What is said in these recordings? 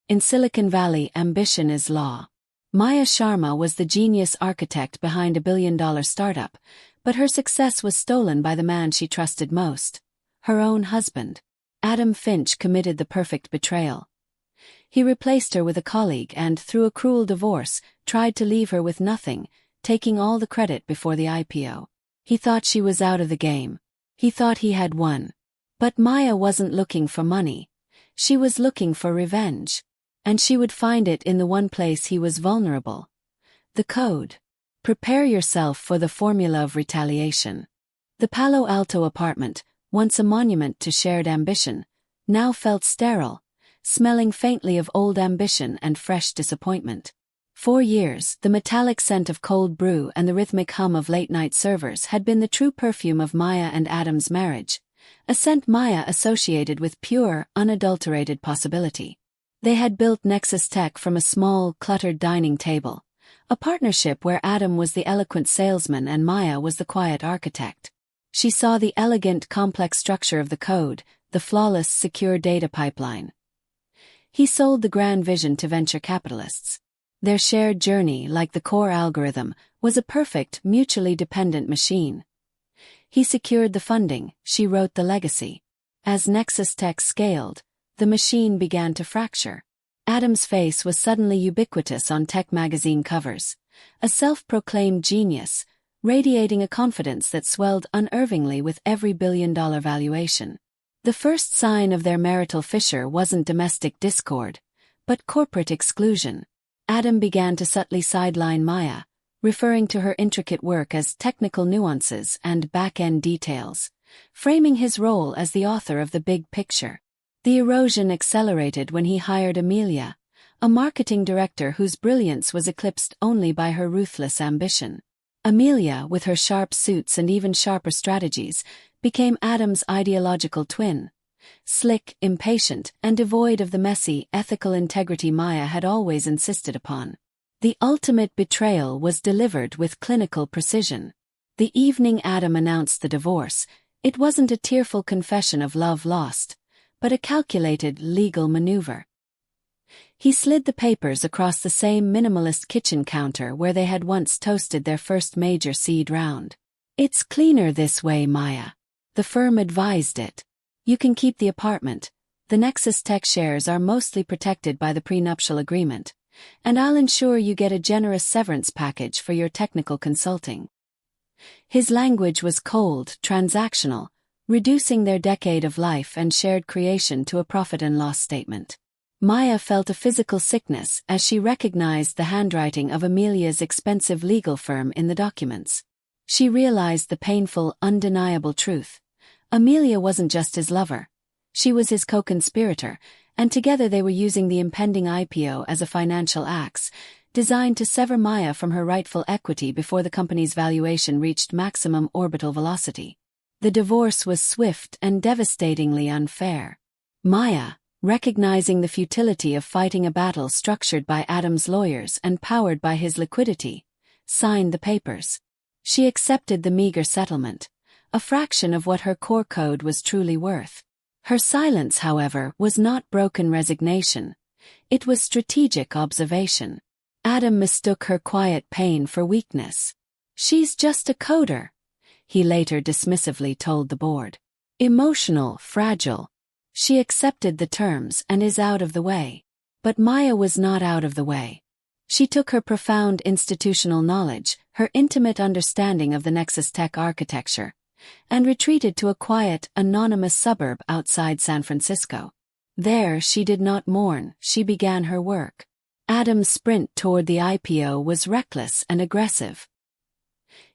In Silicon Valley, ambition is law. Maya Sharma was the genius architect behind a billion-dollar startup, but her success was stolen by the man she trusted most, her own husband. Adam Finch committed the perfect betrayal. He replaced her with a colleague and, through a cruel divorce, tried to leave her with nothing, taking all the credit before the IPO. He thought she was out of the game. He thought he had won. But Maya wasn't looking for money. She was looking for revenge. And she would find it in the one place he was vulnerable. The code. Prepare yourself for the formula of retaliation. The Palo Alto apartment, once a monument to shared ambition, now felt sterile, smelling faintly of old ambition and fresh disappointment. For years, the metallic scent of cold brew and the rhythmic hum of late-night servers had been the true perfume of Maya and Adam's marriage, a scent Maya associated with pure, unadulterated possibility. They had built Nexus Tech from a small, cluttered dining table, a partnership where Adam was the eloquent salesman and Maya was the quiet architect. She saw the elegant, complex structure of the code, the flawless, secure data pipeline. He sold the grand vision to venture capitalists. Their shared journey, like the core algorithm, was a perfect, mutually dependent machine. He secured the funding, she wrote the legacy. As Nexus Tech scaled, the machine began to fracture. Adam's face was suddenly ubiquitous on tech magazine covers, a self-proclaimed genius, radiating a confidence that swelled unervingly with every billion-dollar valuation. The first sign of their marital fissure wasn't domestic discord, but corporate exclusion. Adam began to subtly sideline Maya, referring to her intricate work as technical nuances and back-end details, framing his role as the author of the big picture. The erosion accelerated when he hired Amelia, a marketing director whose brilliance was eclipsed only by her ruthless ambition. Amelia, with her sharp suits and even sharper strategies, became Adam's ideological twin. Slick, impatient, and devoid of the messy, ethical integrity Maya had always insisted upon. The ultimate betrayal was delivered with clinical precision. The evening Adam announced the divorce, it wasn't a tearful confession of love lost, but a calculated legal maneuver. He slid the papers across the same minimalist kitchen counter where they had once toasted their first major seed round. "It's cleaner this way, Maya." The firm advised it. "You can keep the apartment. The Nexus Tech shares are mostly protected by the prenuptial agreement, and I'll ensure you get a generous severance package for your technical consulting." His language was cold, transactional, reducing their decade of life and shared creation to a profit and loss statement. Maya felt a physical sickness as she recognized the handwriting of Amelia's expensive legal firm in the documents. She realized the painful, undeniable truth. Amelia wasn't just his lover. She was his co-conspirator, and together they were using the impending IPO as a financial axe, designed to sever Maya from her rightful equity before the company's valuation reached maximum orbital velocity. The divorce was swift and devastatingly unfair. Maya, recognizing the futility of fighting a battle structured by Adam's lawyers and powered by his liquidity, signed the papers. She accepted the meager settlement, a fraction of what her core code was truly worth. Her silence, however, was not broken resignation. It was strategic observation. Adam mistook her quiet pain for weakness. "She's just a coder," he later dismissively told the board. "Emotional, fragile. She accepted the terms and is out of the way." But Maya was not out of the way. She took her profound institutional knowledge, her intimate understanding of the Nexus Tech architecture, and retreated to a quiet, anonymous suburb outside San Francisco. There she did not mourn, she began her work. Adam's sprint toward the IPO was reckless and aggressive.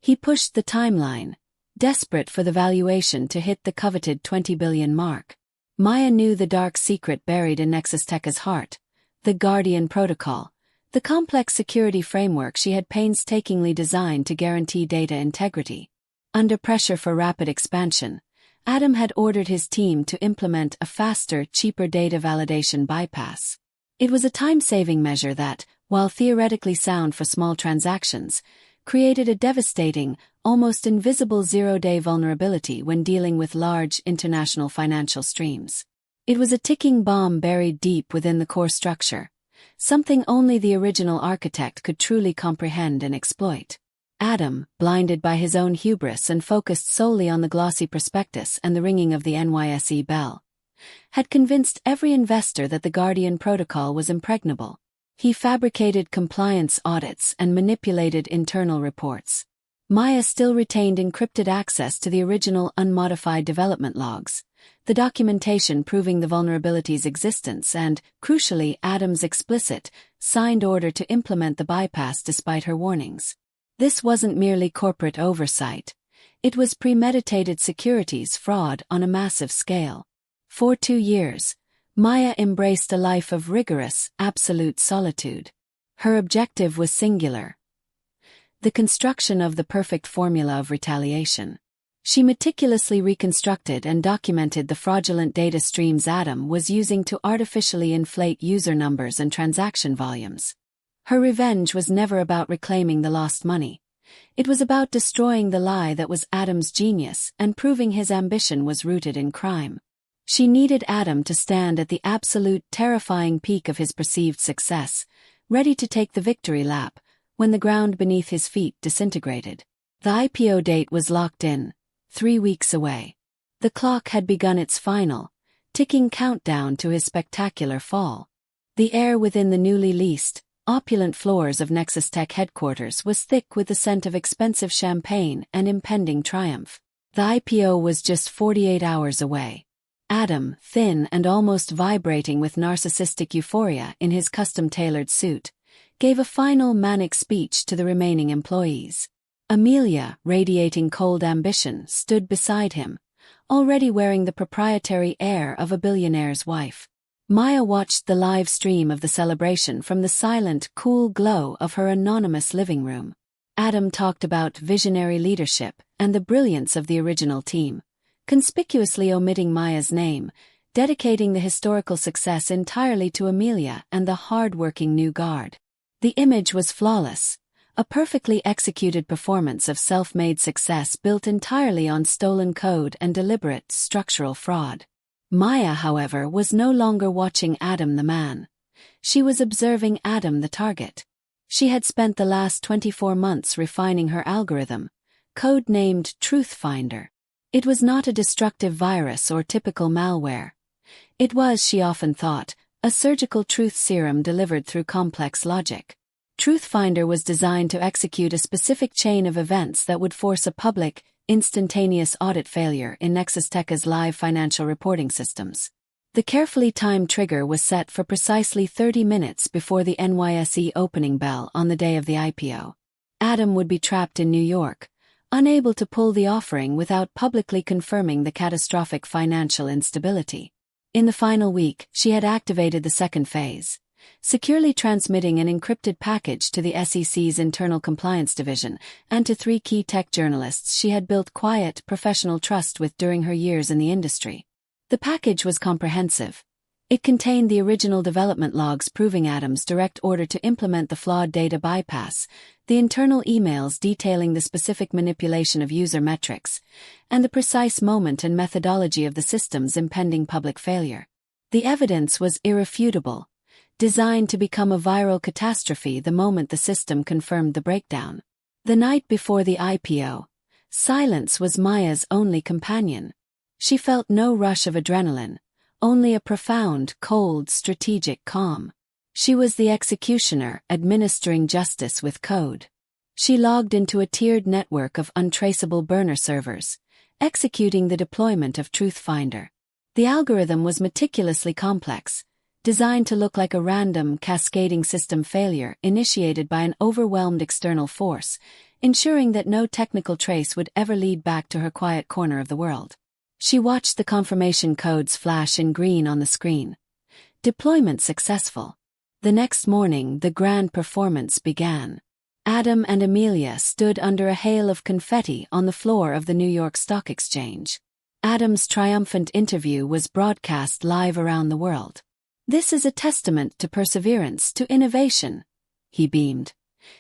He pushed the timeline, desperate for the valuation to hit the coveted $20 billion mark. Maya knew the dark secret buried in Nexus Tech's heart, the Guardian Protocol, the complex security framework she had painstakingly designed to guarantee data integrity. Under pressure for rapid expansion, Adam had ordered his team to implement a faster, cheaper data validation bypass. It was a time-saving measure that, while theoretically sound for small transactions, created a devastating, almost invisible zero-day vulnerability when dealing with large international financial streams. It was a ticking bomb buried deep within the core structure, something only the original architect could truly comprehend and exploit. Adam, blinded by his own hubris and focused solely on the glossy prospectus and the ringing of the NYSE bell, had convinced every investor that the Guardian Protocol was impregnable. He fabricated compliance audits and manipulated internal reports. Maya still retained encrypted access to the original unmodified development logs, the documentation proving the vulnerability's existence and, crucially, Adam's explicit, signed order to implement the bypass despite her warnings. This wasn't merely corporate oversight. It was premeditated securities fraud on a massive scale. For 2 years, Maya embraced a life of rigorous, absolute solitude. Her objective was singular: the construction of the perfect formula of retaliation. She meticulously reconstructed and documented the fraudulent data streams Adam was using to artificially inflate user numbers and transaction volumes. Her revenge was never about reclaiming the lost money. It was about destroying the lie that was Adam's genius and proving his ambition was rooted in crime. She needed Adam to stand at the absolute terrifying peak of his perceived success, ready to take the victory lap, when the ground beneath his feet disintegrated. The IPO date was locked in, 3 weeks away. The clock had begun its final, ticking countdown to his spectacular fall. The air within the newly leased, opulent floors of Nexus Tech headquarters was thick with the scent of expensive champagne and impending triumph. The IPO was just 48 hours away. Adam, thin and almost vibrating with narcissistic euphoria in his custom-tailored suit, gave a final manic speech to the remaining employees. Amelia, radiating cold ambition, stood beside him, already wearing the proprietary air of a billionaire's wife. Maya watched the live stream of the celebration from the silent, cool glow of her anonymous living room. Adam talked about visionary leadership and the brilliance of the original team, conspicuously omitting Maya's name, dedicating the historical success entirely to Amelia and the hard-working new guard. The image was flawless, a perfectly executed performance of self-made success built entirely on stolen code and deliberate structural fraud. Maya, however, was no longer watching Adam the man. She was observing Adam the target. She had spent the last 24 months refining her algorithm, code-named TruthFinder. It was not a destructive virus or typical malware. It was, she often thought, a surgical truth serum delivered through complex logic. TruthFinder was designed to execute a specific chain of events that would force a public, instantaneous audit failure in Nexus Tech's live financial reporting systems. The carefully timed trigger was set for precisely 30 minutes before the NYSE opening bell on the day of the IPO. Adam would be trapped in New York, unable to pull the offering without publicly confirming the catastrophic financial instability. In the final week, she had activated the second phase, securely transmitting an encrypted package to the SEC's internal compliance division and to 3 key tech journalists she had built quiet, professional trust with during her years in the industry. The package was comprehensive. It contained the original development logs proving Adam's direct order to implement the flawed data bypass, the internal emails detailing the specific manipulation of user metrics, and the precise moment and methodology of the system's impending public failure. The evidence was irrefutable, designed to become a viral catastrophe the moment the system confirmed the breakdown. The night before the IPO, silence was Maya's only companion. She felt no rush of adrenaline, only a profound, cold, strategic calm. She was the executioner administering justice with code. She logged into a tiered network of untraceable burner servers, executing the deployment of TruthFinder. The algorithm was meticulously complex, designed to look like a random, cascading system failure initiated by an overwhelmed external force, ensuring that no technical trace would ever lead back to her quiet corner of the world. She watched the confirmation codes flash in green on the screen. Deployment successful. The next morning, the grand performance began. Adam and Amelia stood under a hail of confetti on the floor of the New York Stock Exchange. Adam's triumphant interview was broadcast live around the world. "This is a testament to perseverance, to innovation," he beamed,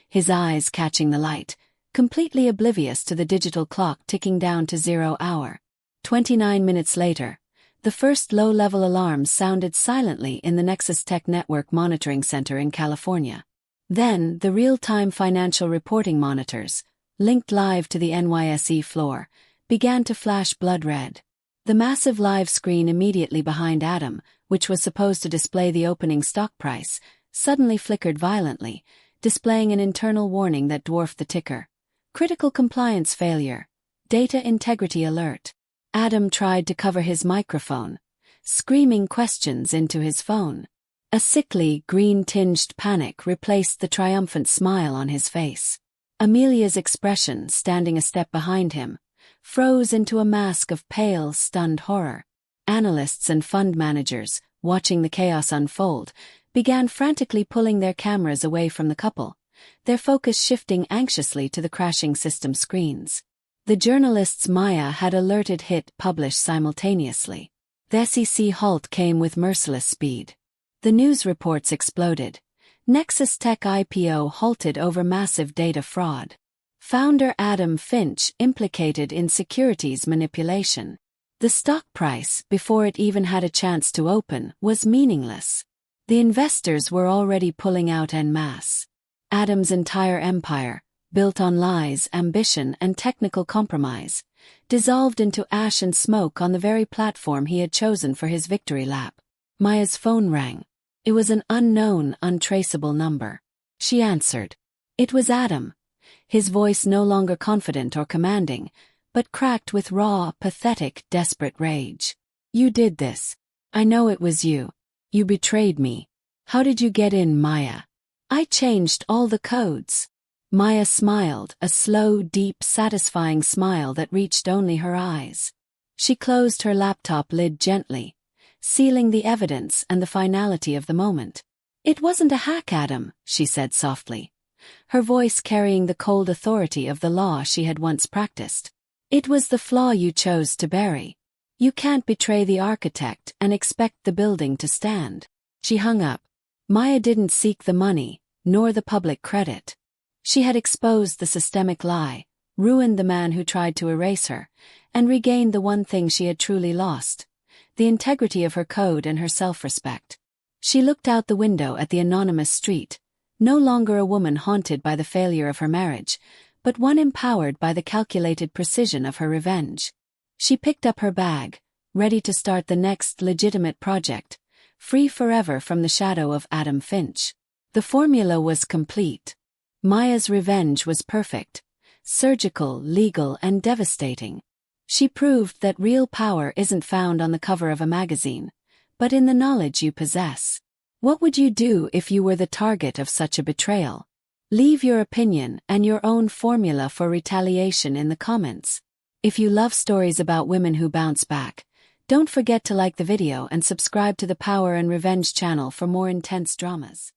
his eyes catching the light, completely oblivious to the digital clock ticking down to 0 hour. 29 minutes later, The first low-level alarms sounded silently in the Nexus Tech Network Monitoring Center in California. Then, the real-time financial reporting monitors, linked live to the NYSE floor, began to flash blood red. The massive live screen immediately behind Adam, which was supposed to display the opening stock price, suddenly flickered violently, displaying an internal warning that dwarfed the ticker. Critical compliance failure. Data integrity alert. Adam tried to cover his microphone, screaming questions into his phone. A sickly, green-tinged panic replaced the triumphant smile on his face. Amelia's expression, standing a step behind him, froze into a mask of pale, stunned horror. Analysts and fund managers, watching the chaos unfold, began frantically pulling their cameras away from the couple, their focus shifting anxiously to the crashing system screens. The journalists Maya had alerted hit published simultaneously. The SEC halt came with merciless speed. The news reports exploded. Nexus Tech IPO halted over massive data fraud. Founder Adam Finch implicated in securities manipulation. The stock price, before it even had a chance to open, was meaningless. The investors were already pulling out en masse. Adam's entire empire, built on lies, ambition, and technical compromise, dissolved into ash and smoke on the very platform he had chosen for his victory lap. Maya's phone rang. It was an unknown, untraceable number. She answered. It was Adam. His voice no longer confident or commanding, but cracked with raw, pathetic, desperate rage. You did this. I know it was you. You betrayed me. How did you get in, Maya? I changed all the codes. Maya smiled, a slow, deep, satisfying smile that reached only her eyes. She closed her laptop lid gently, sealing the evidence and the finality of the moment. It wasn't a hack, Adam, she said softly, her voice carrying the cold authority of the law she had once practiced. It was the flaw you chose to bury. You can't betray the architect and expect the building to stand. She hung up. Maya didn't seek the money, nor the public credit. She had exposed the systemic lie, ruined the man who tried to erase her, and regained the one thing she had truly lost: the integrity of her code and her self-respect. She looked out the window at the anonymous street, no longer a woman haunted by the failure of her marriage, but one empowered by the calculated precision of her revenge. She picked up her bag, ready to start the next legitimate project, free forever from the shadow of Adam Finch. The formula was complete. Maya's revenge was perfect, surgical, legal, and devastating. She proved that real power isn't found on the cover of a magazine, but in the knowledge you possess. What would you do if you were the target of such a betrayal? Leave your opinion and your own formula for retaliation in the comments. If you love stories about women who bounce back, don't forget to like the video and subscribe to the Power and Revenge channel for more intense dramas.